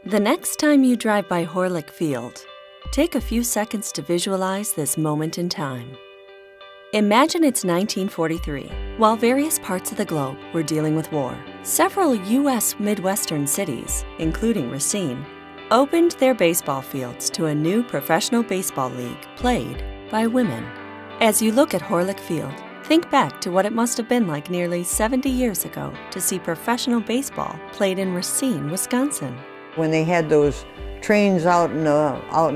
The next time you drive by Horlick Field, take a few seconds to visualize this moment in time. Imagine it's 1943. While various parts of the globe were dealing with war, several U.S. Midwestern cities, including Racine, opened their baseball fields to a new professional baseball league played by women. As you look at Horlick Field, think back to what it must have been like nearly 70 years ago to see professional baseball played in Racine, Wisconsin. When they had those trains out in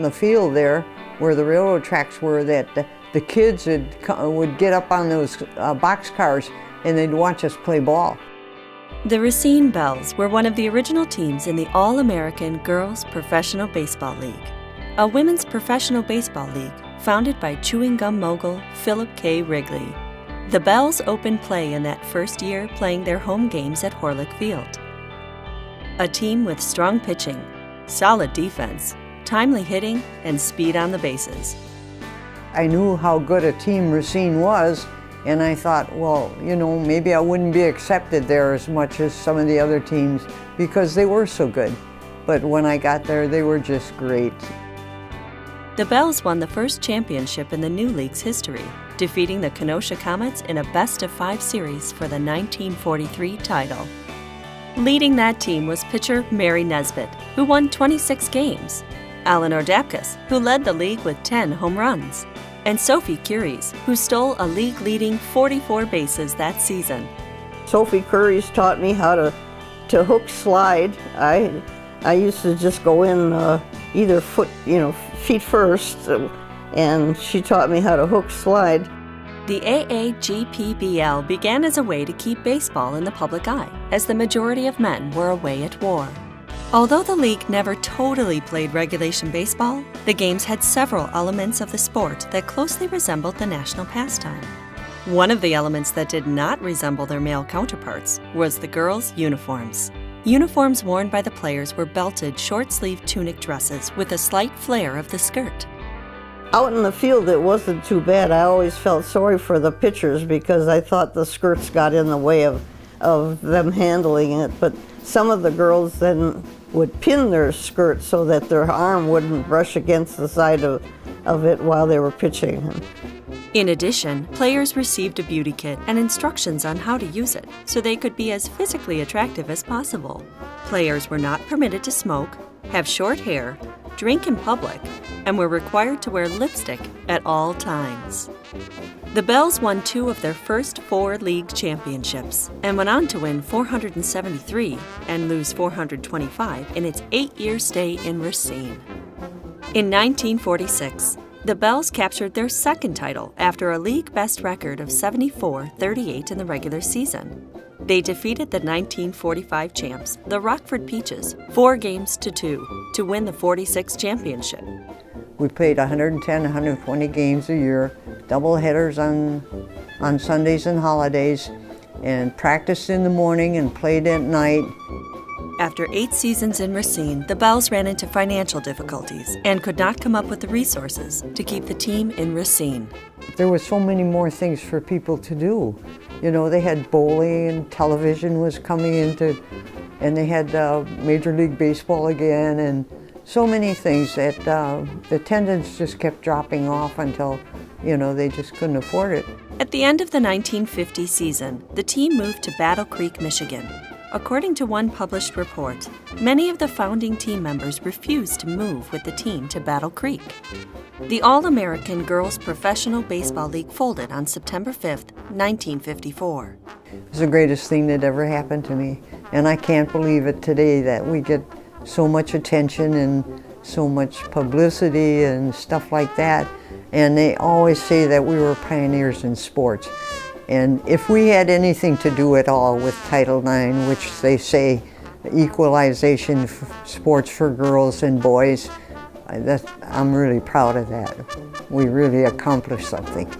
the field there, where the railroad tracks were, that the kids would get up on those boxcars and they'd watch us play ball. The Racine Belles were one of the original teams in the All-American Girls Professional Baseball League, a women's professional baseball league founded by chewing gum mogul Philip K. Wrigley. The Belles opened play in that first year playing their home games at Horlick Field. A team with strong pitching, solid defense, timely hitting, and speed on the bases. I knew how good a team Racine was, and I thought, well, maybe I wouldn't be accepted there as much as some of the other teams because they were so good. But when I got there, they were just great. The Belles won the first championship in the new league's history, defeating the Kenosha Comets in a best-of-5 series for the 1943 title. Leading that team was pitcher Mary Nesbitt, who won 26 games, Eleanor Dapkus, who led the league with 10 home runs, and Sophie Curies, who stole a league-leading 44 bases that season. Sophie Curies taught me how to hook slide. I used to just go in either feet first, and she taught me how to hook slide. The AAGPBL began as a way to keep baseball in the public eye, as the majority of men were away at war. Although the league never totally played regulation baseball, the games had several elements of the sport that closely resembled the national pastime. One of the elements that did not resemble their male counterparts was the girls' uniforms. Uniforms worn by the players were belted short-sleeved tunic dresses with a slight flare of the skirt. Out in the field, it wasn't too bad. I always felt sorry for the pitchers because I thought the skirts got in the way of them handling it. But some of the girls then would pin their skirt so that their arm wouldn't brush against the side of it while they were pitching. In addition, players received a beauty kit and instructions on how to use it so they could be as physically attractive as possible. Players were not permitted to smoke, have short hair, drink in public, and were required to wear lipstick at all times. The Belles won 2 of their first 4 league championships and went on to win 473 and lose 425 in its 8-year stay in Racine. In 1946, the Belles captured their second title after a league best record of 74-38 in the regular season. They defeated the 1945 champs, the Rockford Peaches, 4 games to 2 to win the 46 championship. We played 110, 120 games a year, double headers on Sundays and holidays, and practiced in the morning and played at night. After 8 seasons in Racine, the Belles ran into financial difficulties and could not come up with the resources to keep the team in Racine. There were so many more things for people to do. They had bowling and television was coming into, and they had Major League Baseball again, and so many things that the attendance just kept dropping off until, they just couldn't afford it. At the end of the 1950 season, the team moved to Battle Creek, Michigan. According to one published report, many of the founding team members refused to move with the team to Battle Creek. The All-American Girls Professional Baseball League folded on September 5, 1954. It was the greatest thing that ever happened to me, and I can't believe it today that we get so much attention and so much publicity and stuff like that. And they always say that we were pioneers in sports. And if we had anything to do at all with Title IX, which they say equalization sports for girls and boys, I'm really proud of that. We really accomplished something.